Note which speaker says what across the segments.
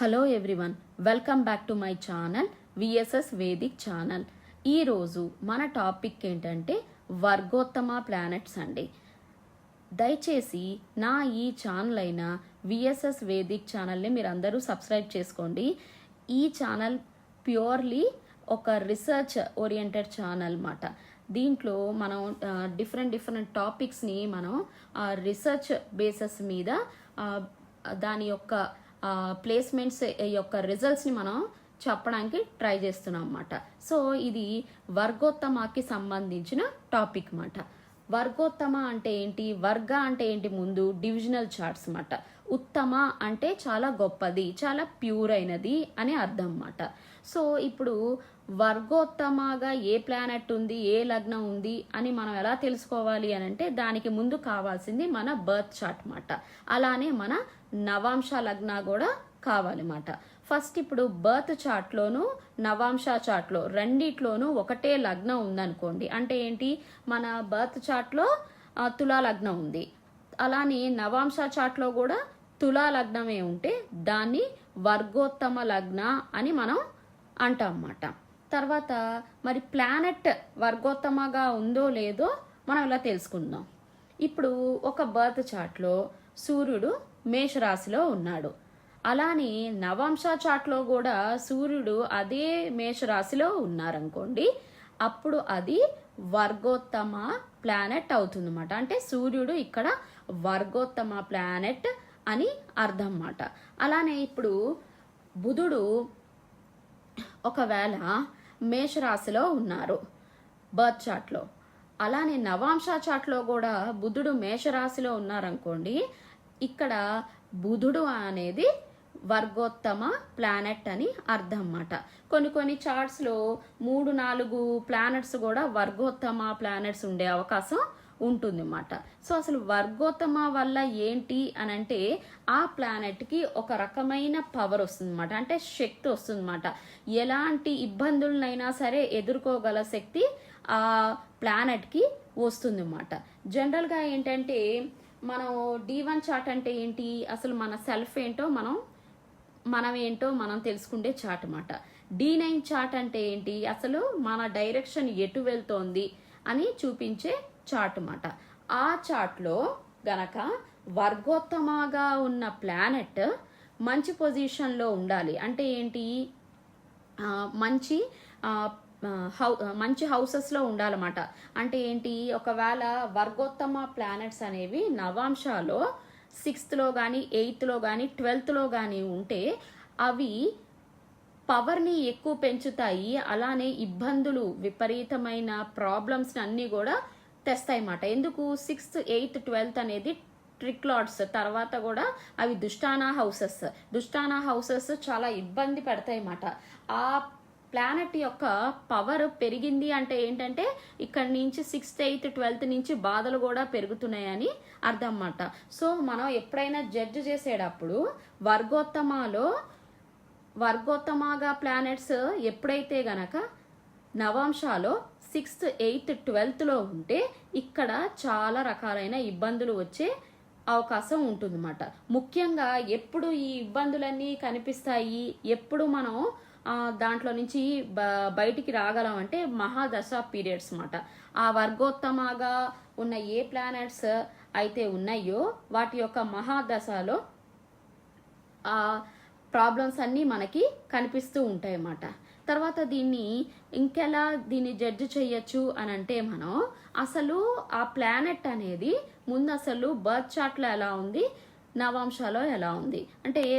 Speaker 1: Hello everyone, welcome back to my channel VSS Vedic channel. ఈరోజు మన topic ఏంటంటే వర్గోత్తమ planets అండి. దయచేసి నా ఈ ఛానల్ అయిన విఎస్ఎస్ వేదిక్ ఛానల్ని మీరు అందరూ సబ్స్క్రైబ్ చేసుకోండి. ఈ ఛానల్ ప్యూర్లీ ఒక రీసెర్చ్ ఓరియంటెడ్ ఛానల్ అన్నమాట. దీంట్లో మనం డిఫరెంట్ టాపిక్స్ని మనం రీసెర్చ్ బేసెస్ మీద దాని యొక్క ప్లేస్మెంట్స్ యొక్క రిజల్ట్స్ని మనం చెప్పడానికి ట్రై చేస్తున్నాం అన్నమాట. సో ఇది వర్గోత్తమకి సంబంధించిన టాపిక్ అన్నమాట. వర్గోత్తమ అంటే ఏంటి, వర్గ అంటే ఏంటి, ముందు డివిజనల్ చార్ట్స్ అన్నమాట. ఉత్తమ అంటే చాలా గొప్పది, చాలా ప్యూర్ అయినది అని అర్థం అన్నమాట. సో ఇప్పుడు వర్గోత్తమగా ఏ ప్లానెట్ ఉంది, ఏ లగ్నం ఉంది అని మనం ఎలా తెలుసుకోవాలి అని అంటే దానికి ముందు కావాల్సింది మన బర్త్ చార్ట్ అన్నమాట. అలానే మన నవాంశ లగ్న కూడా కావాలన్నమాట. ఫస్ట్ ఇప్పుడు బర్త్ చార్ట్లోను నవాంశ చార్ట్లో రెండిట్లోనూ ఒకటే లగ్నం ఉందనుకోండి, అంటే ఏంటి, మన బర్త్ చార్ట్లో తులా లగ్నం ఉంది, అలానే నవాంశ చార్ట్లో కూడా తులా లగ్నమే ఉంటే దాన్ని వర్గోత్తమ లగ్న అని మనం అంటాం అన్నమాట. తర్వాత మరి ప్లానెట్ వర్గోత్తమగా ఉందో లేదో మనం ఇలా తెలుసుకుందాం. ఇప్పుడు ఒక బర్త్ చార్ట్లో సూర్యుడు మేషరాశిలో ఉన్నాడు, అలానే నవాంశ చార్ట్లో కూడా సూర్యుడు అదే మేషరాశిలో ఉన్నారనుకోండి, అప్పుడు అది వర్గోత్తమ ప్లానెట్ అవుతుంది అన్నమాట. అంటే సూర్యుడు ఇక్కడ వర్గోత్తమ ప్లానెట్ అని అర్థం అన్నమాట. అలానే ఇప్పుడు బుధుడు ఒకవేళ మేషరాశిలో ఉన్నారు బర్త్ చార్ట్లో, అలానే నవాంశ చార్ట్లో కూడా బుధుడు మేషరాశిలో ఉన్నారనుకోండి, ఇక్కడ బుధుడు అనేది వర్గోత్తమ ప్లానెట్ అని అర్థం అన్నమాట. కొన్ని చార్ట్స్లో 3-4 ప్లానెట్స్ కూడా వర్గోత్తమ ప్లానెట్స్ ఉండే అవకాశం ఉంటుంది అన్నమాట. సో అసలు వర్గోత్తమ వల్ల ఏంటి అని అంటే ఆ ప్లానెట్కి ఒక రకమైన పవర్ వస్తుంది అన్నమాట, అంటే శక్తి వస్తుంది అన్నమాట. ఎలాంటి ఇబ్బందులనైనా సరే ఎదుర్కోగల శక్తి ఆ ప్లానెట్కి వస్తుంది అన్నమాట. జనరల్గా ఏంటంటే మనం D1 చార్ట్ అంటే ఏంటి, అసలు మన సెల్ఫ్ ఏంటో మనం తెలుసుకుంటే చార్ట్ అన్నమాట. D9 చార్ట్ అంటే ఏంటి, అసలు మన డైరెక్షన్ ఎటు వెళ్తోంది అని చూపించే చార్ట్ అన్నమాట. ఆ చార్ట్లో గనక వర్గోత్తమగా ఉన్న ప్లానెట్ మంచి పొజిషన్లో ఉండాలి, అంటే ఏంటి, మంచి హౌసెస్లో ఉండాలన్నమాట. అంటే ఏంటి, ఒకవేళ వర్గోత్తమ ప్లానెట్స్ అనేవి నవాంశాలో 6th కానీ 8th కానీ 12th కానీ ఉంటే అవి పవర్ని ఎక్కువ పెంచుతాయి, అలానే ఇబ్బందులు, విపరీతమైన ప్రాబ్లమ్స్ని అన్నీ కూడా తెస్తాయి అన్నమాట. ఎందుకు, 6th 8th 12th అనేది ట్రిక్లాడ్స్, తర్వాత కూడా అవి దుష్టానా హౌసెస్ చాలా ఇబ్బంది పెడతాయి అన్నమాట. ఆ ప్లానెట్ యొక్క పవర్ పెరిగింది అంటే ఏంటంటే ఇక్కడ నుంచి 6th 8th 12th నుంచి బాధలు కూడా పెరుగుతున్నాయని అర్థం అన్నమాట. సో మనం ఎప్పుడైనా జడ్జ్ చేసేటప్పుడు వర్గోత్తమగా ప్లానెట్స్ ఎప్పుడైతే గనక నవాంశాలో 6th 8th 12th ఉంటే ఇక్కడ చాలా రకాలైన ఇబ్బందులు వచ్చే అవకాశం ఉంటుందన్నమాట. ముఖ్యంగా ఎప్పుడు ఈ ఇబ్బందులన్నీ కనిపిస్తాయి, ఎప్పుడు మనం దాంట్లో నుంచి బయటికి రాగలం అంటే మహాదశ పీరియడ్స్ అన్నమాట. ఆ వర్గోత్తమగా ఉన్న ఏ ప్లానెట్స్ అయితే ఉన్నాయో వాటి యొక్క మహాదశలో ఆ ప్రాబ్లమ్స్ అన్నీ మనకి కనిపిస్తూ ఉంటాయి అన్నమాట. తర్వాత ఇంకెలా దీన్ని జడ్జ్ చేయొచ్చు అని అంటే మనం అసలు ఆ ప్లానెట్ అనేది ముందు అసలు బర్త్ చార్ట్లో ఎలా ఉంది, నవాంశాలో ఎలా ఉంది, అంటే ఏ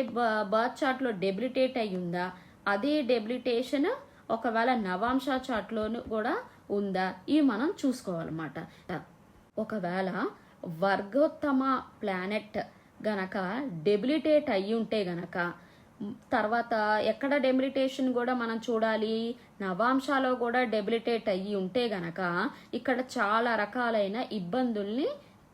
Speaker 1: బర్త్ చార్ట్లో డెబిలిటేట్ అయి ఉందా, అదే డెబిలిటేషన్ ఒకవేళ నవాంశ చార్ట్లోనూ కూడా ఉందా, ఇవి మనం చూసుకోవాలన్నమాట. ఒకవేళ వర్గోత్తమ ప్లానెట్ గనక డెబిలిటేట్ అయ్యి ఉంటే గనక, తర్వాత ఎక్కడ డెబిలిటేషన్ కూడా మనం చూడాలి, నవాంశాలో కూడా డెబిలిటేట్ అయ్యి ఉంటే గనక ఇక్కడ చాలా రకాలైన ఇబ్బందుల్ని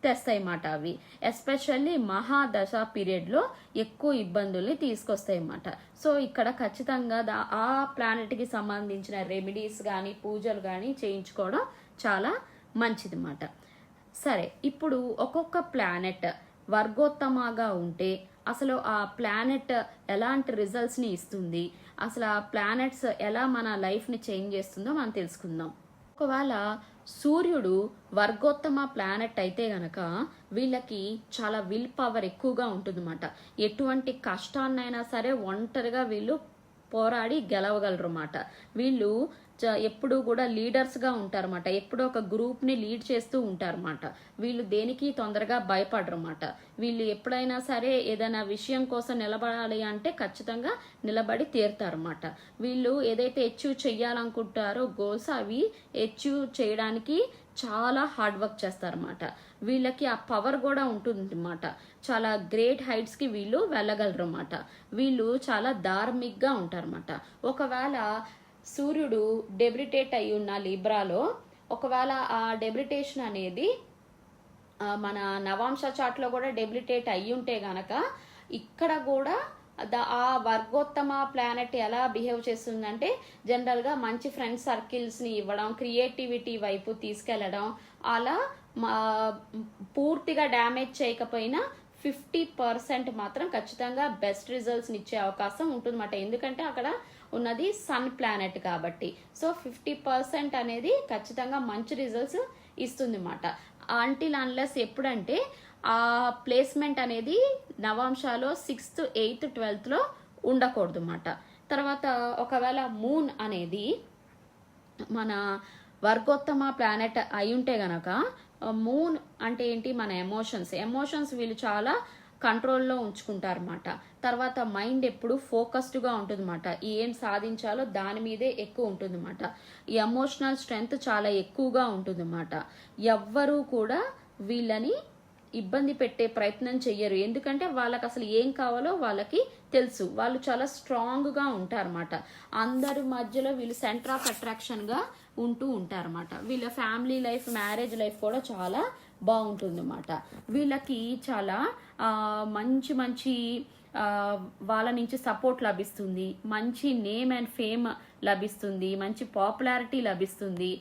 Speaker 1: తెస్తాయి అన్నమాట. అవి ఎస్పెషల్లీ మహాదశ పీరియడ్లో ఎక్కువ ఇబ్బందుల్ని తీసుకొస్తాయి అన్నమాట. సో ఇక్కడ ఖచ్చితంగా ఆ ప్లానెట్కి సంబంధించిన రెమెడీస్ కానీ పూజలు కానీ చేయించుకోవడం చాలా మంచిది అన్నమాట. సరే, ఇప్పుడు ఒక్కొక్క ప్లానెట్ వర్గోత్తమగా ఉంటే అసలు ఆ ప్లానెట్ ఎలాంటి రిజల్ట్స్ని ఇస్తుంది, అసలు ఆ ప్లానెట్స్ ఎలా మన లైఫ్ని చేంజ్ చేస్తుందో మనం తెలుసుకుందాం. ఒకవేళ సూర్యుడు వర్గోత్తమ ప్లానెట్ అయితే గనక వీళ్ళకి చాలా విల్ పవర్ ఎక్కువగా ఉంటుందన్నమాట. ఎటువంటి కష్టాన్నైనా సరే ఒంటరిగా వీళ్ళు పోరాడి గెలవగలరు అన్నమాట. వీళ్ళు ఎప్పుడు కూడా లీడర్స్గా ఉంటారన్నమాట. ఎప్పుడూ ఒక గ్రూప్ని లీడ్ చేస్తూ ఉంటారన్నమాట. వీళ్ళు దేనికి తొందరగా భయపడరు అన్నమాట. వీళ్ళు ఎప్పుడైనా సరే ఏదైనా విషయం కోసం నిలబడాలి అంటే ఖచ్చితంగా నిలబడి తీరుతారన్నమాట. వీళ్ళు ఏదైతే అచీవ్ చెయ్యాలనుకుంటారో గోల్స్ అవి అచీవ్ చేయడానికి చాలా హార్డ్ వర్క్ చేస్తారన్నమాట. వీళ్ళకి ఆ పవర్ కూడా ఉంటుంది అన్నమాట. చాలా గ్రేట్ హైట్స్కి వీళ్ళు వెళ్ళగలరు అన్నమాట. వీళ్ళు చాలా ధార్మిక్గా ఉంటారన్నమాట. ఒకవేళ సూర్యుడు డెబిలిటేట్ అయి ఉన్న లిబ్రాలో ఒకవేళ ఆ డెబిలిటేషన్ అనేది మన నవాంశ చార్ట్లో కూడా డెబిలిటేట్ అయ్యి ఉంటే గనక ఇక్కడ కూడా ఆ వర్గోత్తమ ప్లానెట్ ఎలా బిహేవ్ చేస్తుందంటే జనరల్గా మంచి ఫ్రెండ్ సర్కిల్స్ని ఇవ్వడం, క్రియేటివిటీ వైపు తీసుకెళ్ళడం, అలా పూర్తిగా డ్యామేజ్ చేయకపోయినా 50% మాత్రం ఖచ్చితంగా బెస్ట్ రిజల్ట్స్ని ఇచ్చే అవకాశం ఉంటుందన్నమాట. ఎందుకంటే అక్కడ ఉన్నది సన్ ప్లానెట్ కాబట్టి. సో 50% అనేది ఖచ్చితంగా మంచి రిజల్ట్స్ ఇస్తుంది అన్నమాట. అంటిల్ అన్లెస్ ఎప్పుడంటే ఆ ప్లేస్మెంట్ అనేది నవాంశాలో 6th, 8th, 12th ఉండకూడదు అన్నమాట. తర్వాత ఒకవేళ మూన్ అనేది మన వర్గోత్తమ ప్లానెట్ అయి ఉంటే గనక మూన్ అంటే ఏంటి, మన ఎమోషన్స్ వీళ్ళు చాలా కంట్రోల్లో ఉంచుకుంటారన్నమాట. తర్వాత మైండ్ ఎప్పుడు ఫోకస్డ్గా ఉంటుందన్నమాట. ఏం సాధించాలో దాని మీదే ఎక్కువ ఉంటుందన్నమాట. ఈ ఎమోషనల్ స్ట్రెంగ్త్ చాలా ఎక్కువగా ఉంటుందన్నమాట. ఎవ్వరూ కూడా వీళ్ళని ఇబ్బంది పెట్టే ప్రయత్నం చెయ్యరు. ఎందుకంటే వాళ్ళకి అసలు ఏం కావాలో వాళ్ళకి తెలుసు. వాళ్ళు చాలా స్ట్రాంగ్గా ఉంటారన్నమాట. అందరి మధ్యలో వీళ్ళు సెంటర్ ఆఫ్ అట్రాక్షన్గా ఉంటూ ఉంటారన్నమాట. వీళ్ళ ఫ్యామిలీ లైఫ్, మ్యారేజ్ లైఫ్ కూడా చాలా బాగుంటుందన్నమాట. వీళ్ళకి చాలా మంచి వాళ్ళ నుంచి సపోర్ట్ లభిస్తుంది, మంచి నేమ్ అండ్ ఫేమ్ లభిస్తుంది, మంచి పాపులారిటీ లభిస్తుంది.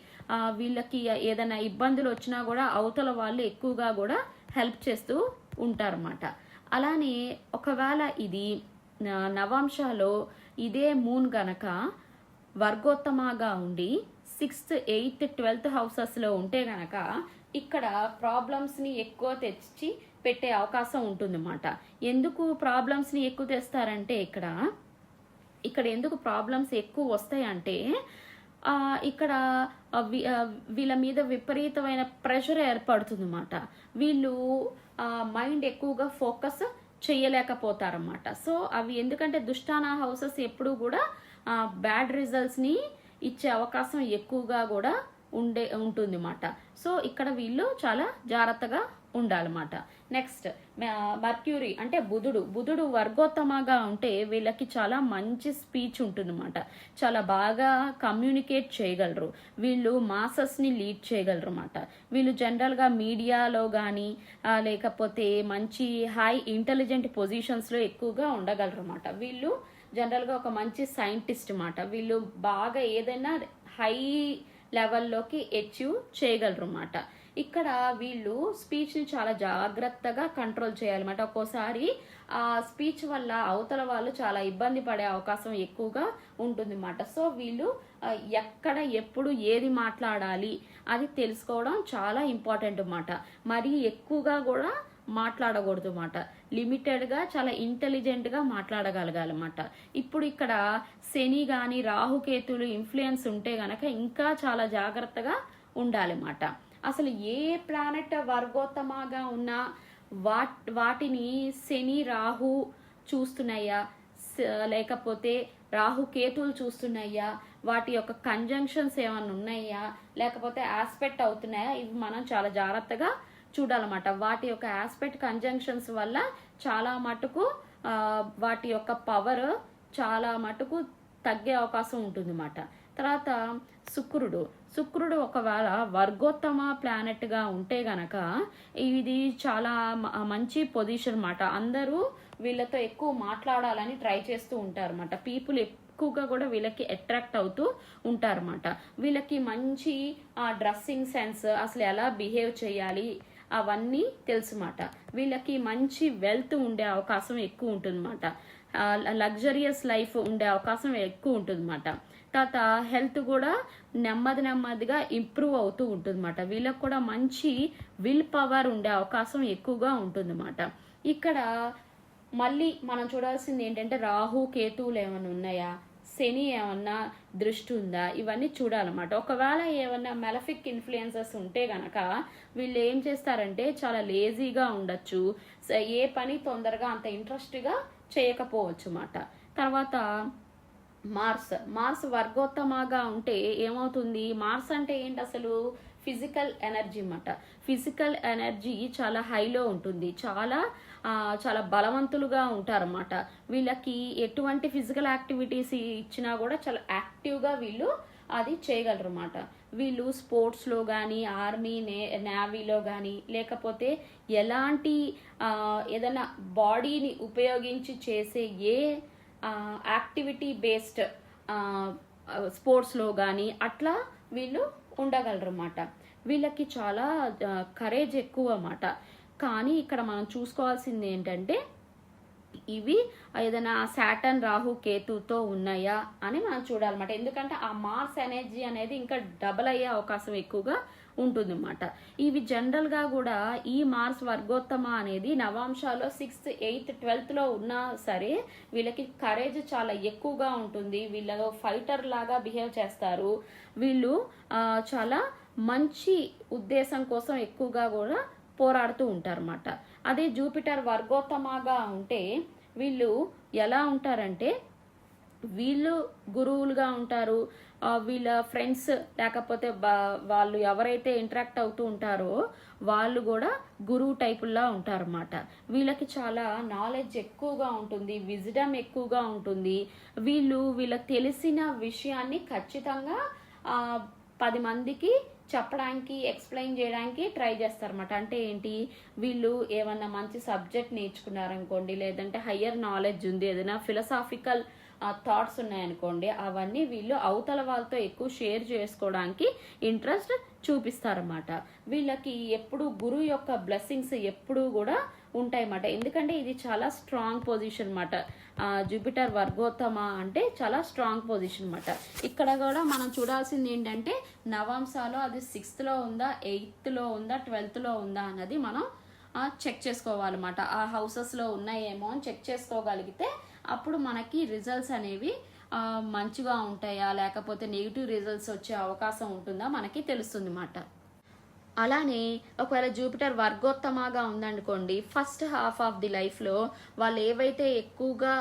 Speaker 1: వీళ్ళకి ఏదైనా ఇబ్బందులు వచ్చినా కూడా అవతల వాళ్ళు ఎక్కువగా కూడా హెల్ప్ చేస్తూ ఉంటారన్నమాట. అలానే ఒకవేళ ఇది నవాంశాలో ఇదే మూన్ గనక వర్గోత్తమగా ఉండి 6th, 8th, 12th హౌసెస్లో ఉంటే గనక ఇక్కడ ప్రాబ్లమ్స్ని ఎక్కువ తెచ్చి పెట్టే అవకాశం ఉంటుందన్నమాట. ఎందుకు ప్రాబ్లమ్స్ని ఎక్కువ తెస్తారంటే ఇక్కడ ఎందుకు ప్రాబ్లమ్స్ ఎక్కువ వస్తాయంటే ఇక్కడ వీళ్ళ మీద విపరీతమైన ప్రెషర్ ఏర్పడుతుందన్నమాట. వీళ్ళు మైండ్ ఎక్కువగా ఫోకస్ చేయలేకపోతారన్నమాట. సో అవి ఎందుకంటే దుష్టాన హౌసెస్ ఎప్పుడు కూడా బ్యాడ్ రిజల్ట్స్ని ఇచ్చే అవకాశం ఎక్కువగా కూడా ఉంటుందన్నమాట. సో ఇక్కడ వీళ్ళు చాలా జాగ్రత్తగా ఉండాలన్నమాట. నెక్స్ట్ మర్క్యూరీ అంటే బుధుడు వర్గోత్తమగా ఉంటే వీళ్ళకి చాలా మంచి స్పీచ్ ఉంటుందన్నమాట. చాలా బాగా కమ్యూనికేట్ చేయగలరు. వీళ్ళు మాసెస్ని లీడ్ చేయగలరు అన్నమాట. వీళ్ళు జనరల్గా మీడియాలో కానీ లేకపోతే మంచి హై ఇంటెలిజెంట్ పొజిషన్స్లో ఎక్కువగా ఉండగలరు అన్నమాట. వీళ్ళు జనరల్గా ఒక మంచి సైంటిస్ట్ అన్నమాట. వీళ్ళు బాగా ఏదైనా హై లెవెల్లోకి అచీవ్ చేయగలరు అన్నమాట. ఇక్కడ వీళ్ళు స్పీచ్ని చాలా జాగ్రత్తగా కంట్రోల్ చేయాలన్నమాట. ఒక్కోసారి ఆ స్పీచ్ వల్ల అవతల వాళ్ళు చాలా ఇబ్బంది పడే అవకాశం ఎక్కువగా ఉంటుందన్నమాట. సో వీళ్ళు ఎక్కడ ఎప్పుడు ఏది మాట్లాడాలి అది తెలుసుకోవడం చాలా ఇంపార్టెంట్ అన్నమాట. మరీ ఎక్కువగా కూడా మాట్లాడకూడదు అన్నమాట. లిమిటెడ్గా చాలా ఇంటెలిజెంట్గా మాట్లాడగలగాలన్నమాట. ఇప్పుడు ఇక్కడ శని కానీ రాహుకేతులు ఇన్ఫ్లుయెన్స్ ఉంటే గనక ఇంకా చాలా జాగ్రత్తగా ఉండాలన్నమాట. అసలు ఏ ప్లానెట్ వర్గోత్తమగా ఉన్నా వాటిని శని రాహు చూస్తున్నాయా లేకపోతే రాహుకేతులు చూస్తున్నాయా, వాటి యొక్క కంజంక్షన్స్ ఏమైనా ఉన్నాయా లేకపోతే ఆస్పెక్ట్ అవుతున్నాయా, ఇవి మనం చాలా జాగ్రత్తగా చూడాలన్నమాట. వాటి యొక్క ఆస్పెక్ట్ కంజంక్షన్స్ వల్ల చాలా మటుకు వాటి యొక్క పవర్ చాలా మటుకు తగ్గే అవకాశం ఉంటుందన్నమాట. తర్వాత శుక్రుడు ఒకవేళ వర్గోత్తమ ప్లానెట్గా ఉంటే గనక ఇది చాలా మంచి పొజిషన్ అన్నమాట. అందరూ వీళ్ళతో ఎక్కువ మాట్లాడాలని ట్రై చేస్తూ ఉంటారన్నమాట. పీపుల్ ఎక్కువగా కూడా వీళ్ళకి అట్రాక్ట్ అవుతూ ఉంటారన్నమాట. వీళ్ళకి మంచి డ్రెస్సింగ్ సెన్స్, అసలు ఎలా బిహేవ్ చేయాలి, అవన్నీ తెలుసు మాట. వీళ్ళకి మంచి వెల్త్ ఉండే అవకాశం ఎక్కువ ఉంటుందన్నమాట. లగ్జరియస్ లైఫ్ ఉండే అవకాశం ఎక్కువ ఉంటుందన్నమాట. తర్వాత హెల్త్ కూడా నెమ్మదిగా ఇంప్రూవ్ అవుతూ ఉంటుందన్నమాట. వీళ్ళకి కూడా మంచి విల్ పవర్ ఉండే అవకాశం ఎక్కువగా ఉంటుందన్నమాట. ఇక్కడ మళ్ళీ మనం చూడాల్సింది ఏంటంటే రాహు కేతువులు ఏమైనా ఉన్నాయా, శని ఏమన్నా దృష్టి ఉందా, ఇవన్నీ చూడాలన్నమాట. ఒకవేళ ఏమన్నా మెలఫిక్ ఇన్ఫ్లుయెన్సెస్ ఉంటే గనక వీళ్ళు ఏం చేస్తారంటే చాలా లేజీగా ఉండొచ్చు, ఏ పని తొందరగా అంత ఇంట్రెస్ట్గా చేయకపోవచ్చు అన్నమాట. తర్వాత మార్స్ వర్గోత్తమగా ఉంటే ఏమవుతుంది, మార్స్ అంటే ఏంటి అసలు ఫిజికల్ ఎనర్జీ అన్నమాట. ఫిజికల్ ఎనర్జీ చాలా హైలో ఉంటుంది, చాలా బలవంతులుగా ఉంటారన్నమాట. వీళ్ళకి ఎటువంటి ఫిజికల్ యాక్టివిటీస్ ఇచ్చినా కూడా చాలా యాక్టివ్గా వీళ్ళు అది చేయగలరు అన్నమాట. వీళ్ళు స్పోర్ట్స్లో కానీ ఆర్మీ నేవీలో కానీ లేకపోతే ఎలాంటి ఏదైనా బాడీని ఉపయోగించి చేసే ఏ యాక్టివిటీ బేస్డ్ స్పోర్ట్స్లో కానీ అట్లా వీళ్ళు ఉండగలరు అన్నమాట. వీళ్ళకి చాలా కరేజ్ ఎక్కువ అన్నమాట. కానీ ఇక్కడ మనం చూసుకోవాల్సింది ఏంటంటే ఇవి ఏదైనా సాటర్న్ రాహు కేతుతో ఉన్నాయా అని మనం చూడాలన్నమాట. ఎందుకంటే ఆ మార్స్ ఎనర్జీ అనేది ఇంకా డబల్ అయ్యే అవకాశం ఎక్కువగా ఉంటుంది అన్నమాట. ఇవి జనరల్గా కూడా ఈ మార్స్ వర్గోత్తమ అనేది నవాంశాల్లో 6th 8th 12th ఉన్నా సరే వీళ్ళకి కరేజ్ చాలా ఎక్కువగా ఉంటుంది. వీళ్ళు ఫైటర్ లాగా బిహేవ్ చేస్తారు. వీళ్ళు చాలా మంచి ఉద్దేశం కోసం ఎక్కువగా కూడా పోరాడుతూ ఉంటారన్నమాట. అదే జూపిటర్ వర్గోత్తమగా ఉంటే వీళ్ళు ఎలా ఉంటారంటే వీళ్ళు గురువులుగా ఉంటారు. వీళ్ళ ఫ్రెండ్స్ లేకపోతే వాళ్ళు ఎవరైతే ఇంటరాక్ట్ అవుతూ ఉంటారో వాళ్ళు కూడా గురువు టైపుల్లా ఉంటారన్నమాట. వీళ్ళకి చాలా నాలెడ్జ్ ఎక్కువగా ఉంటుంది, విజ్డమ్ ఎక్కువగా ఉంటుంది. వీళ్ళకి తెలిసిన విషయాన్ని ఖచ్చితంగా 10 మందికి చెప్పడానికి ఎక్స్ప్లెయిన్ చేయడానికి ట్రై చేస్తారన్నమాట. అంటే ఏంటి, వీళ్ళు ఏమన్నా మంచి సబ్జెక్ట్ నేర్చుకున్నారనుకోండి, లేదంటే హయ్యర్ నాలెడ్జ్ ఉంది, ఏదైనా ఫిలసాఫికల్ థాట్స్ ఉన్నాయనుకోండి, అవన్నీ వీళ్ళు అవతల వాళ్ళతో ఎక్కువ షేర్ చేసుకోవడానికి ఇంట్రెస్ట్ చూపిస్తారన్నమాట. వీళ్ళకి ఎప్పుడు గురువు యొక్క బ్లెస్సింగ్స్ ఎప్పుడూ కూడా ఉంటాయన్నమాట. ఎందుకంటే ఇది చాలా స్ట్రాంగ్ పొజిషన్ అన్నమాట. జూపిటర్ వర్గోత్తమ అంటే చాలా స్ట్రాంగ్ పొజిషన్ అన్నమాట. ఇక్కడ కూడా మనం చూడాల్సింది ఏంటంటే నవాంశాలో అది 6th ఉందా, 8th ఉందా, 12th ఉందా అన్నది మనం చెక్ చేసుకోవాలన్నమాట. ఆ హౌసెస్లో ఉన్నాయేమో అని చెక్ చేసుకోగలిగితే అప్పుడు మనకి రిజల్ట్స్ అనేవి మంచిగా ఉంటాయా లేకపోతే నెగిటివ్ రిజల్ట్స్ వచ్చే అవకాశం ఉంటుందా మనకి తెలుస్తుంది అన్నమాట. అలానే ఒకవేళ జూపిటర్ వర్గోత్తమగా ఉందనుకోండి, ఫస్ట్ హాఫ్ ఆఫ్ ది లైఫ్లో వాళ్ళు ఏవైతే ఎక్కువగా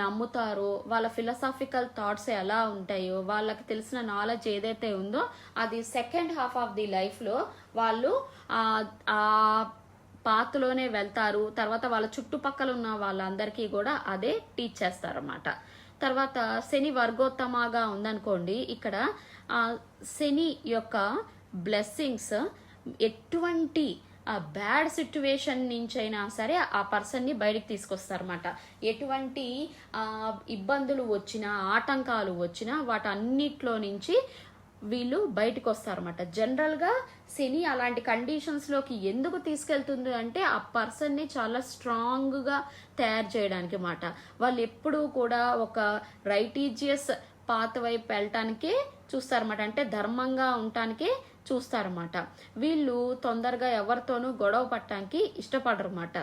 Speaker 1: నమ్ముతారో, వాళ్ళ ఫిలసాఫికల్ థాట్స్ ఎలా ఉంటాయో, వాళ్ళకి తెలిసిన నాలెడ్జ్ ఏదైతే ఉందో అది సెకండ్ హాఫ్ ఆఫ్ ది లైఫ్లో వాళ్ళు ఆ పాత్లోనే వెళ్తారు. తర్వాత వాళ్ళ చుట్టుపక్కల ఉన్న వాళ్ళందరికీ కూడా అదే టీచ్ చేస్తారన్నమాట. తర్వాత శని వర్గోత్తమగా ఉందనుకోండి, ఇక్కడ శని యొక్క బ్లెస్సింగ్స్ ఎటువంటి బ్యాడ్ సిచ్యువేషన్ నుంచైనా సరే ఆ పర్సన్ని బయటికి తీసుకొస్తారన్నమాట. ఎటువంటి ఇబ్బందులు వచ్చినా ఆటంకాలు వచ్చినా వాటన్నిటిలో నుంచి వీళ్ళు బయటకు వస్తారన్నమాట. జనరల్గా శని అలాంటి కండిషన్స్లోకి ఎందుకు తీసుకెళ్తుంది అంటే ఆ పర్సన్ని చాలా స్ట్రాంగ్గా తయారు చేయడానికి అన్నమాట. వాళ్ళు ఎప్పుడూ కూడా ఒక రైటీజియస్ పాత్ వైపు వెళ్ళటానికే చూస్తారన్నమాట. అంటే ధర్మంగా ఉండటానికే చూస్తారన్నమాట. వీళ్ళు తొందరగా ఎవరితోనూ గొడవ పట్టడానికి ఇష్టపడరన్నమాట.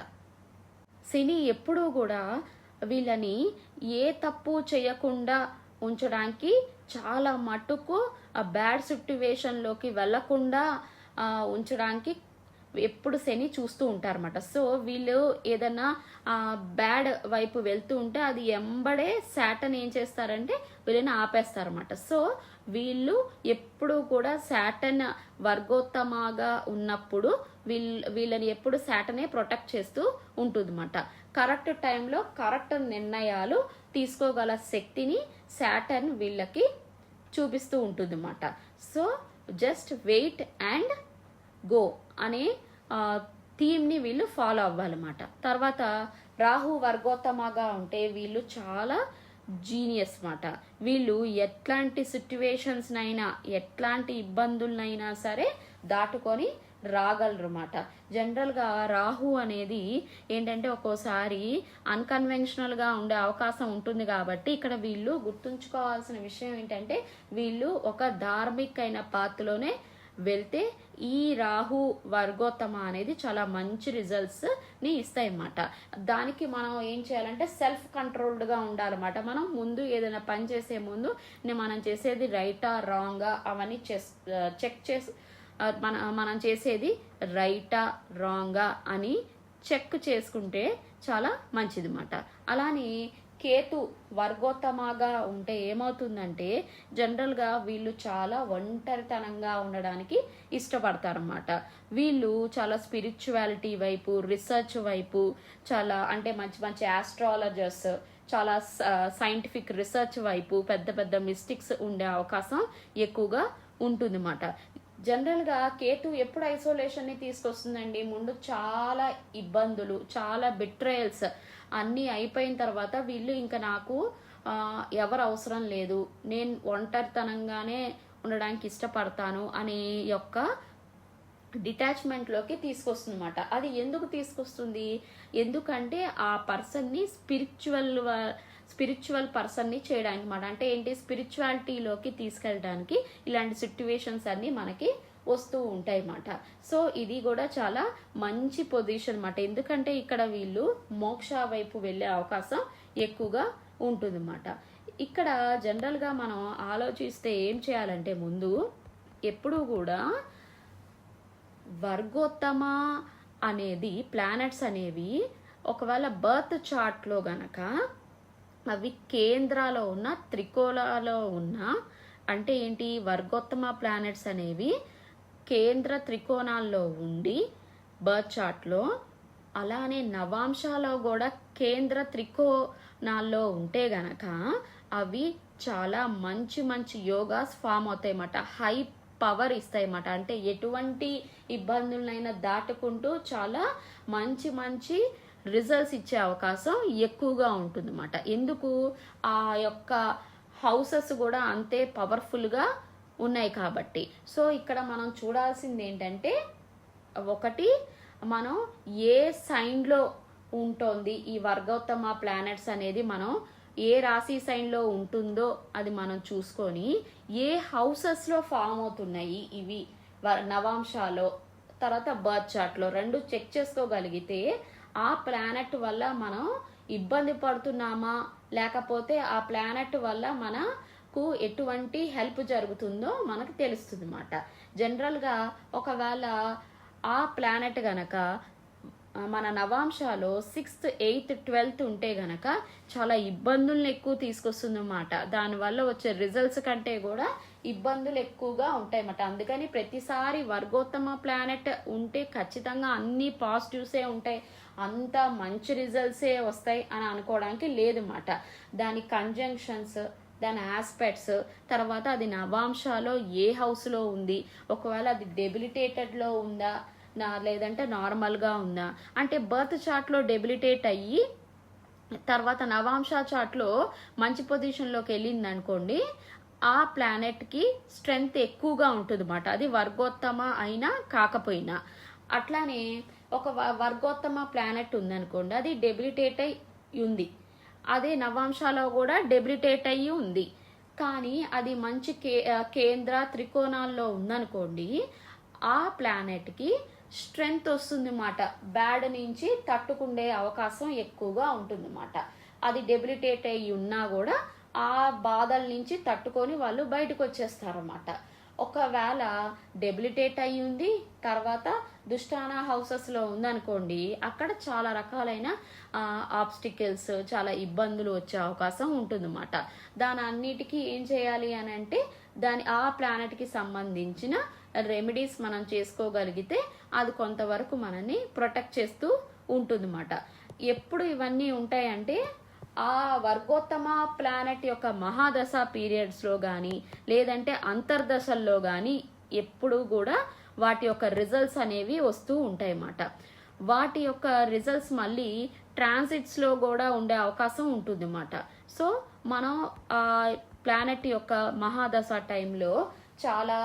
Speaker 1: శని ఎప్పుడూ కూడా వీళ్ళని ఏ తప్పు చేయకుండా ఉంచడానికి చాలా మటుకు ఆ బ్యాడ్ సిట్యువేషన్లోకి వెళ్లకుండా ఉంచడానికి ఎప్పుడు శని చూస్తూ ఉంటారన్నమాట. సో వీళ్ళు ఏదైనా బ్యాడ్ వైపు వెళ్తూ ఉంటే అది ఎంబడే సాటర్న్ ఏం చేస్తారంటే వీళ్ళని ఆపేస్తారన్నమాట. సో వీళ్ళు ఎప్పుడు కూడా సాటర్న్ వర్గోత్తమగా ఉన్నప్పుడు వీళ్ళని ఎప్పుడు సాటర్నే ప్రొటెక్ట్ చేస్తూ ఉంటుందన్నమాట. కరెక్ట్ టైంలో కరెక్ట్ నిర్ణయాలు తీసుకోగల శక్తిని సాటర్న్ వీళ్ళకి చూపిస్తూ ఉంటుందన్నమాట. So just wait and go అనే థీమ్ని వీళ్ళు ఫాలో అవ్వాలన్నమాట. తర్వాత రాహు వర్గోత్తమగా ఉంటే వీళ్ళు చాలా జీనియస్ మాట. వీళ్ళు ఎట్లాంటి సిట్యువేషన్స్నైనా ఎట్లాంటి ఇబ్బందులనైనా సరే దాటుకొని రాగలరు అన్నమాట. జనరల్గా రాహు అనేది ఏంటంటే ఒక్కోసారి అన్కన్వెన్షనల్గా ఉండే అవకాశం ఉంటుంది కాబట్టి ఇక్కడ వీళ్ళు గుర్తుంచుకోవాల్సిన విషయం ఏంటంటే వీళ్ళు ఒక ధార్మిక అయిన పాత్రలోనే వెళ్తే ఈ రాహు వర్గోత్తమ అనేది చాలా మంచి రిజల్ట్స్ని ఇస్తాయి అన్నమాట. దానికి మనం ఏం చేయాలంటే సెల్ఫ్ కంట్రోల్డ్గా ఉండాలన్నమాట. మనం ముందు ఏదైనా పని చేసే ముందు మనం చేసేది రైటా రాంగా అవన్నీ చెక్ చేసి మనం చేసేది రైటా రాంగా అని చెక్ చేసుకుంటే చాలా మంచిది అన్నమాట. అలానే కేతు వర్గోత్తమగా ఉంటే ఏమవుతుందంటే జనరల్గా వీళ్ళు చాలా ఒంటరితనంగా ఉండడానికి ఇష్టపడతారన్నమాట. వీళ్ళు చాలా స్పిరిచువాలిటీ వైపు, రీసెర్చ్ వైపు, చాలా అంటే మంచి మంచి ఆస్ట్రాలజర్స్, చాలా సైంటిఫిక్ రీసెర్చ్ వైపు పెద్ద పెద్ద మిస్టిక్స్ ఉండే అవకాశం ఎక్కువగా ఉంటుందన్నమాట. జనరల్గా కేతు ఎప్పుడు ఐసోలేషన్ని తీసుకొస్తుందండి? ముందు చాలా ఇబ్బందులు, చాలా బిట్రయల్స్ అన్నీ అయిపోయిన తర్వాత వీళ్ళు ఇంకా నాకు ఎవరు అవసరం లేదు, నేను ఒంటరితనంగానే ఉండడానికి ఇష్టపడతాను అనే యొక్క డిటాచ్మెంట్లోకి తీసుకొస్తుంది అన్నమాట. అది ఎందుకు తీసుకొస్తుంది? ఎందుకంటే ఆ పర్సన్ని స్పిరిచువల్ పర్సన్ని చేయడానికి అన్నమాట. అంటే ఏంటి, స్పిరిచువాలిటీలోకి తీసుకెళ్ళడానికి ఇలాంటి సిట్యువేషన్స్ అన్నీ మనకి వస్తూ ఉంటాయి అన్నమాట. సో ఇది కూడా చాలా మంచి పొజిషన్ అన్నమాట. ఎందుకంటే ఇక్కడ వీళ్ళు మోక్ష వైపు వెళ్ళే అవకాశం ఎక్కువగా ఉంటుందన్నమాట. ఇక్కడ జనరల్గా మనం ఆలోచిస్తే ఏం చేయాలంటే ముందు ఎప్పుడూ కూడా వర్గోత్తమ అనేది ప్లానెట్స్ అనేవి ఒకవేళ బర్త్ చార్ట్లో గనక అవి కేంద్రాలో ఉన్న త్రికోణాలో ఉన్న, అంటే ఏంటి, వర్గోత్తమ ప్లానెట్స్ అనేవి కేంద్ర త్రికోణాల్లో ఉండి బర్త్ చార్ట్లో, అలానే నవాంశాలో కూడా కేంద్ర త్రికోణాల్లో ఉంటే గనక అవి చాలా మంచి మంచి యోగాస్ ఫామ్ అవుతాయి అన్నమాట. హై పవర్ ఇస్తాయి అన్నమాట. అంటే ఎటువంటి ఇబ్బందులనైనా దాటుకుంటూ చాలా మంచి మంచి రిజల్ట్స్ ఇచ్చే అవకాశం ఎక్కువగా ఉంటుందన్నమాట. ఎందుకు? ఆ యొక్క హౌసెస్ కూడా అంతే పవర్ఫుల్గా ఉన్నాయి కాబట్టి. సో ఇక్కడ మనం చూడాల్సింది ఏంటంటే, ఒకటి మనం ఏ సైన్లో ఉంటుంది ఈ వర్గోత్తమ ప్లానెట్స్ అనేది, మనం ఏ రాశి సైన్లో ఉంటుందో అది మనం చూసుకొని ఏ హౌసెస్లో ఫామ్ అవుతున్నాయి ఇవి నవాంశాలో, తర్వాత బర్త్ చార్ట్లో రెండు చెక్ చేసుకోగలిగితే ఆ ప్లానెట్ వల్ల మనం ఇబ్బంది పడుతున్నామా, లేకపోతే ఆ ప్లానెట్ వల్ల మనకు ఎటువంటి హెల్ప్ జరుగుతుందో మనకు తెలుస్తుంది అన్నమాట. జనరల్గా ఒకవేళ ఆ ప్లానెట్ గనక మన నవాంశాలో 6th 8th 12th ఉంటే గనక చాలా ఇబ్బందులను ఎక్కువ తీసుకొస్తుంది అన్నమాట. దానివల్ల వచ్చే రిజల్ట్స్ కంటే కూడా ఇబ్బందులు ఎక్కువగా ఉంటాయి అన్నమాట. అందుకని ప్రతిసారి వర్గోత్తమ ప్లానెట్ ఉంటే ఖచ్చితంగా అన్ని పాజిటివ్సే ఉంటాయి, అంత మంచి రిజల్ట్సే వస్తాయి అని అనుకోవడానికి లేదన్నమాట. దాని కంజంక్షన్స్, దాని ఆస్పెక్ట్స్, తర్వాత అది నవాంశాలో ఏ హౌస్లో ఉంది, ఒకవేళ అది డెబిలిటేటెడ్లో ఉందా లేదంటే నార్మల్గా ఉందా, అంటే బర్త్ చార్ట్లో డెబిలిటేట్ అయ్యి తర్వాత నవాంశ చార్ట్లో మంచి పొజిషన్లోకి వెళ్ళింది అనుకోండి, ఆ ప్లానెట్కి స్ట్రెంగ్త్ ఎక్కువగా ఉంటుంది అన్నమాట. అది వర్గోత్తమ అయినా కాకపోయినా. అట్లానే ఒక వర్గోత్తమ ప్లానెట్ ఉందనుకోండి, అది డెబిలిటేట్ అయి ఉంది, అదే నవాంశాలో కూడా డెబిలిటేట్ అయ్యి ఉంది, కానీ అది మంచి కేంద్ర త్రికోణాల్లో ఉందనుకోండి, ఆ ప్లానెట్కి స్ట్రెంగ్త్ వస్తుంది అన్నమాట. బ్యాడ్ నుంచి తట్టుకునే అవకాశం ఎక్కువగా ఉంటుంది అన్నమాట. అది డెబిలిటేట్ అయ్యి ఉన్నా కూడా ఆ బాధల నుంచి తట్టుకొని వాళ్ళు బయటకు వచ్చేస్తారన్నమాట. ఒకవేళ డెబిలిటేట్ అయ్యి ఉంది, తర్వాత దుష్టాన హౌసెస్లో ఉందనుకోండి, అక్కడ చాలా రకాలైన ఆబ్స్టికల్స్, చాలా ఇబ్బందులు వచ్చే అవకాశం ఉంటుందన్నమాట. దాని అన్నిటికీ ఏం చేయాలి అని అంటే, ఆ ప్లానెట్కి సంబంధించిన రెమెడీస్ మనం చేసుకోగలిగితే అది కొంతవరకు మనని ప్రొటెక్ట్ చేస్తూ ఉంటుందన్నమాట. ఎప్పుడు ఇవన్నీ ఉంటాయంటే ఆ వర్గోత్తమ ప్లానెట్ యొక్క మహాదశ పీరియడ్స్లో కానీ లేదంటే అంతర్దశల్లో కానీ ఎప్పుడు కూడా వాటి యొక్క రిజల్ట్స్ అనేవి వస్తూ ఉంటాయి అన్నమాట. వాటి యొక్క రిజల్ట్స్ మళ్ళీ ట్రాన్సిట్స్లో కూడా ఉండే అవకాశం ఉంటుంది అన్నమాట. సో మనం ఆ ప్లానెట్ యొక్క మహాదశ టైంలో చాలా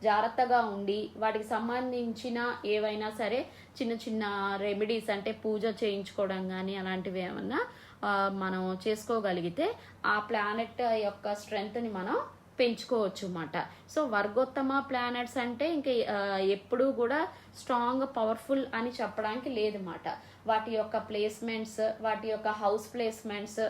Speaker 1: జాగ్రత్తగా ఉండి వాటికి సంబంధించిన ఏవైనా సరే చిన్న చిన్న రెమెడీస్ అంటే పూజ చేయించుకోవడం కానీ అలాంటివి ఏమన్నా మనం చేసుకోగలిగితే ఆ ప్లానెట్ యొక్క స్ట్రెంగ్త్ని మనం పెంచుకోవచ్చు అన్నమాట. సో వర్గోత్తమ ప్లానెట్స్ అంటే ఇంకా ఎప్పుడూ కూడా స్ట్రాంగ్ పవర్ఫుల్ అని చెప్పడానికి లేదన్నమాట. వాటి యొక్క ప్లేస్మెంట్స్, వాటి యొక్క హౌస్ ప్లేస్మెంట్స్,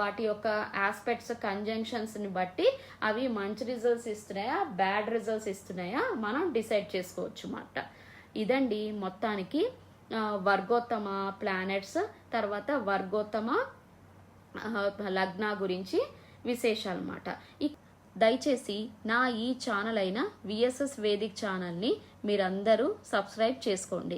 Speaker 1: వాటి యొక్క ఆస్పెక్ట్స్ కంజంక్షన్స్ని బట్టి అవి మంచి రిజల్ట్స్ ఇస్తున్నాయా బ్యాడ్ రిజల్ట్స్ ఇస్తున్నాయా మనం డిసైడ్ చేసుకోవచ్చు అన్నమాట. ఇదండి మొత్తానికి వర్గోత్తమ ప్లానెట్స్ తర్వాత వర్గోత్తమ లగ్న గురించి విశేషాలు అన్నమాట. దయచేసి నా ఈ ఛానల్ అయిన విఎస్ఎస్ వేదిక్ ఛానల్ని మీరందరూ సబ్స్క్రైబ్ చేసుకోండి.